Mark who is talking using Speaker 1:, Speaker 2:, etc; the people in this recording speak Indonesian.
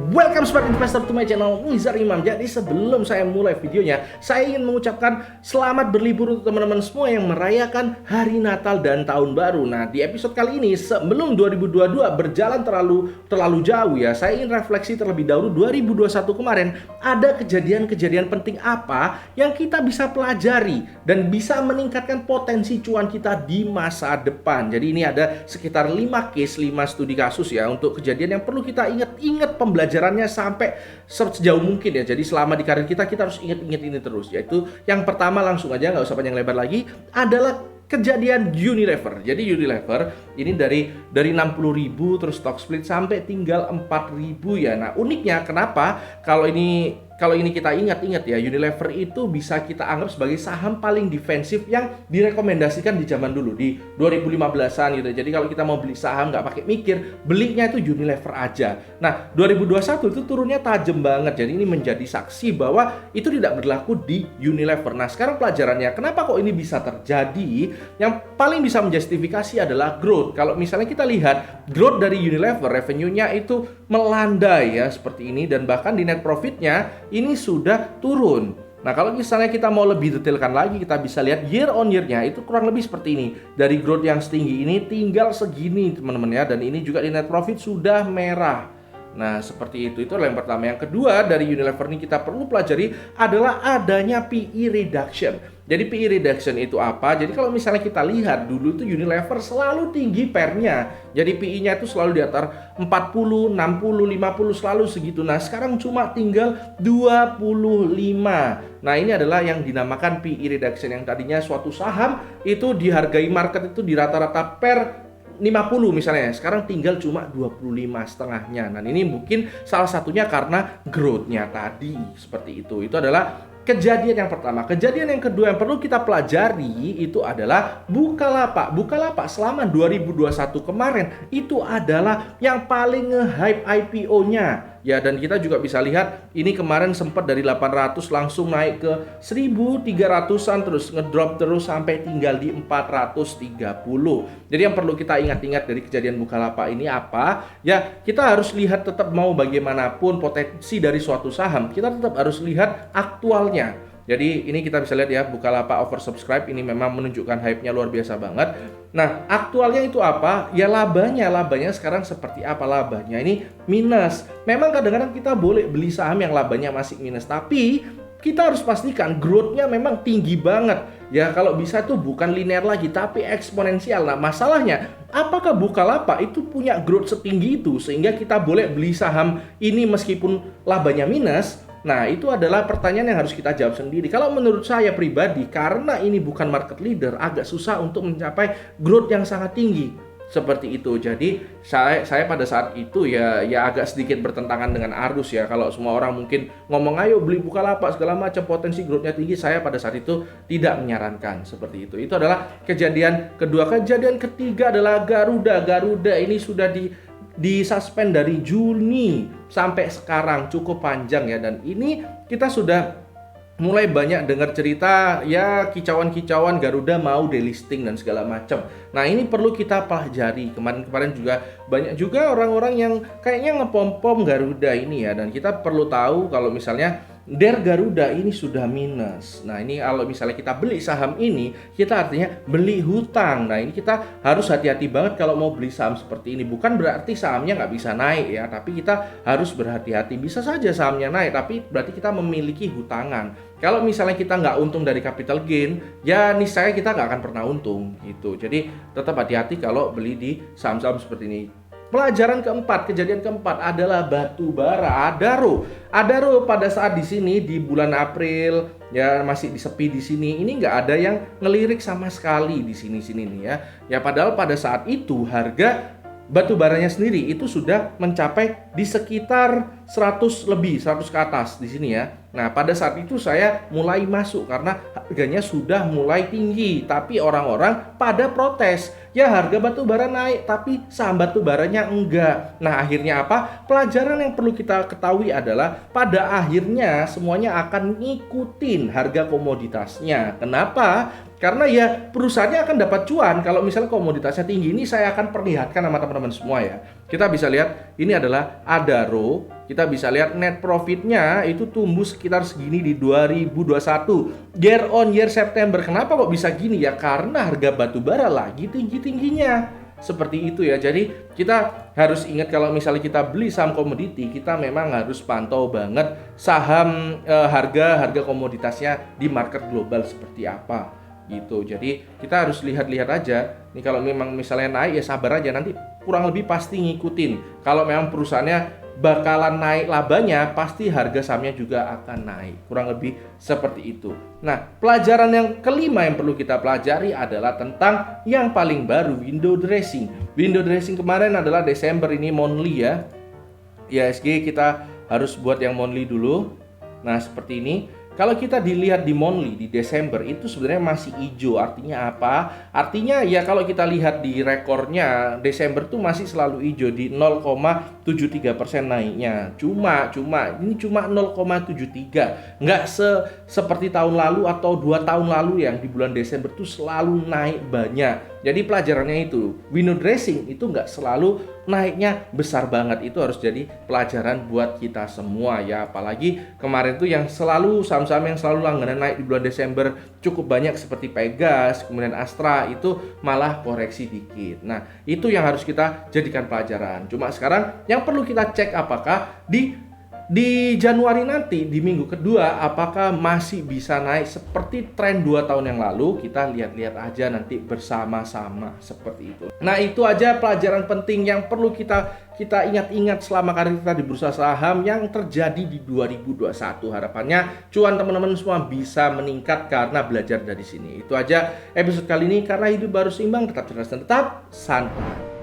Speaker 1: Welcome smart investor to my channel Nizar Imam. Jadi sebelum saya mulai videonya, saya ingin mengucapkan selamat berlibur untuk teman-teman semua yang merayakan hari Natal dan Tahun Baru. Nah, di episode kali ini sebelum 2022 berjalan terlalu jauh ya, saya ingin refleksi terlebih dahulu 2021 kemarin. Ada kejadian-kejadian penting apa yang kita bisa pelajari dan bisa meningkatkan potensi cuan kita di masa depan. Jadi ini ada sekitar 5 case, 5 studi kasus ya untuk kejadian yang perlu kita ingat pembelajarannya sampai sejauh mungkin ya. Jadi selama di karir kita harus ingat ini terus. Yaitu yang pertama, langsung aja nggak usah panjang lebar lagi, adalah kejadian Unilever. Jadi Unilever ini dari 60.000 terus stock split sampai tinggal 4.000 ya. Nah, uniknya kenapa kalau ini kita ingat ya, Unilever itu bisa kita anggap sebagai saham paling defensif yang direkomendasikan di zaman dulu di 2015-an gitu. Jadi kalau kita mau beli saham nggak pakai mikir, belinya itu Unilever aja. Nah, 2021 itu turunnya tajam banget. Jadi ini menjadi saksi bahwa itu tidak berlaku di Unilever. Nah, sekarang pelajarannya, kenapa kok ini bisa terjadi? Yang paling bisa menjustifikasi adalah growth. Kalau misalnya kita lihat growth dari Unilever, revenue-nya itu melandai ya seperti ini, dan bahkan di net profit-nya ini sudah turun. Nah, kalau misalnya kita mau lebih detailkan lagi, kita bisa lihat year on year-nya itu kurang lebih seperti ini. Dari growth yang setinggi ini tinggal segini teman-teman ya, dan ini juga di net profit sudah merah. Nah, seperti itu adalah yang pertama. Yang kedua dari Unilever ini kita perlu pelajari adalah adanya PE reduction. Jadi PE reduction itu apa? Jadi kalau misalnya kita lihat dulu itu Unilever selalu tinggi PER-nya. Jadi PE-nya itu selalu di atas 40, 60, 50 selalu segitu. Nah, sekarang cuma tinggal 25. Nah, ini adalah yang dinamakan PE reduction, yang tadinya suatu saham itu dihargai market itu di rata-rata per 50 misalnya, sekarang tinggal cuma 25 setengahnya. Nah, ini mungkin salah satunya karena growth-nya tadi seperti itu. Itu adalah kejadian yang pertama. Kejadian yang kedua yang perlu kita pelajari itu adalah Bukalapak. Bukalapak selama 2021 kemarin itu adalah yang paling nge-hype IPO-nya. Ya, dan kita juga bisa lihat ini kemarin sempat dari 800 langsung naik ke 1.300-an, terus ngedrop terus sampai tinggal di 430. Jadi yang perlu kita ingat-ingat dari kejadian Bukalapak ini apa? Ya, kita harus lihat, tetap mau bagaimanapun potensi dari suatu saham, kita tetap harus lihat aktualnya. Jadi ini kita bisa lihat ya, Bukalapak oversubscribe, ini memang menunjukkan hype-nya luar biasa banget. Nah, aktualnya itu apa? Ya labanya sekarang seperti apa labanya? Ini minus. Memang kadang-kadang kita boleh beli saham yang labanya masih minus, tapi kita harus pastikan growth-nya memang tinggi banget. Ya, kalau bisa tuh bukan linear lagi, tapi eksponensial. Nah, masalahnya, apakah Bukalapak itu punya growth setinggi itu sehingga kita boleh beli saham ini meskipun labanya minus? Nah, itu adalah pertanyaan yang harus kita jawab sendiri. Kalau menurut saya pribadi, karena ini bukan market leader, agak susah untuk mencapai growth yang sangat tinggi. Seperti itu. Jadi saya pada saat itu ya agak sedikit bertentangan dengan arus ya. Kalau semua orang mungkin ngomong ayo beli Bukalapak segala macam, potensi growth-nya tinggi, saya pada saat itu tidak menyarankan seperti itu. Itu adalah kejadian kedua. Kejadian ketiga adalah Garuda. Garuda ini sudah disuspend dari Juni sampai sekarang, cukup panjang ya, dan ini kita sudah mulai banyak dengar cerita ya, kicauan Garuda mau delisting dan segala macam. Nah, ini perlu kita pelajari. Kemarin juga banyak juga orang-orang yang kayaknya ngepom-pom Garuda ini ya, dan kita perlu tahu kalau misalnya Garuda ini sudah minus. Nah, ini kalau misalnya kita beli saham ini, kita artinya beli hutang. Nah, ini kita harus hati-hati banget kalau mau beli saham seperti ini. Bukan berarti sahamnya nggak bisa naik ya, tapi kita harus berhati-hati. Bisa saja sahamnya naik, tapi berarti kita memiliki hutangan. Kalau misalnya kita nggak untung dari capital gain, ya niscaya kita nggak akan pernah untung gitu. Jadi tetap hati-hati kalau beli di saham-saham seperti ini. Pelajaran keempat, kejadian keempat adalah batu bara, Adaro. Adaro pada saat di sini di bulan April ya masih disepi di sini. Ini nggak ada yang ngelirik sama sekali di sini nih ya. Ya padahal pada saat itu harga batu baranya sendiri itu sudah mencapai di sekitar 100 lebih, 100 ke atas di sini ya. Nah, pada saat itu saya mulai masuk karena harganya sudah mulai tinggi, tapi orang-orang pada protes. Ya, harga batu bara naik, tapi saham batu baranya enggak. Nah, akhirnya apa? Pelajaran yang perlu kita ketahui adalah pada akhirnya semuanya akan ngikutin harga komoditasnya. Kenapa? Karena ya perusahaannya akan dapat cuan kalau misalnya komoditasnya tinggi. Ini saya akan perlihatkan sama teman-teman semua ya. Kita bisa lihat ini adalah Adaro. Kita bisa lihat net profitnya itu tumbuh sekitar segini di 2021. Year on year September. Kenapa kok bisa gini ya? Karena harga batu bara lagi tinggi-tingginya. Seperti itu ya. Jadi kita harus ingat kalau misalnya kita beli saham komoditi, kita memang harus pantau banget saham harga komoditasnya di market global seperti apa gitu. Jadi kita harus lihat-lihat aja. Nih kalau memang misalnya naik ya sabar aja, nanti kurang lebih pasti ngikutin. Kalau memang perusahaannya bakalan naik labanya, pasti harga sahamnya juga akan naik. Kurang lebih seperti itu. Nah, pelajaran yang kelima yang perlu kita pelajari adalah tentang yang paling baru, window dressing. Window dressing kemarin adalah Desember, ini monthly ya. IHSG kita harus buat yang monthly dulu. Nah, seperti ini. Kalau kita dilihat di monthly di Desember itu sebenarnya masih hijau. Artinya apa? Artinya ya kalau kita lihat di rekornya Desember tuh masih selalu hijau di 0,73% naiknya. Cuma ini cuma 0,73. Nggak seperti tahun lalu atau 2 tahun lalu yang di bulan Desember tuh selalu naik banyak. Jadi pelajarannya itu, window dressing itu nggak selalu naiknya besar banget. Itu harus jadi pelajaran buat kita semua ya. Apalagi kemarin tuh yang selalu saham-saham yang selalu langganan naik di bulan Desember cukup banyak seperti Pegas, kemudian Astra itu malah koreksi dikit. Nah, itu yang harus kita jadikan pelajaran. Cuma sekarang yang perlu kita cek apakah di Januari nanti, di minggu kedua, apakah masih bisa naik seperti tren 2 tahun yang lalu. Kita lihat-lihat aja nanti bersama-sama seperti itu. Nah, itu aja pelajaran penting yang perlu kita ingat-ingat selama karir kita di bursa saham yang terjadi di 2021. Harapannya cuan teman-teman semua bisa meningkat karena belajar dari sini. Itu aja episode kali ini. Karena hidup baru seimbang, tetap cerdas dan tetap santai.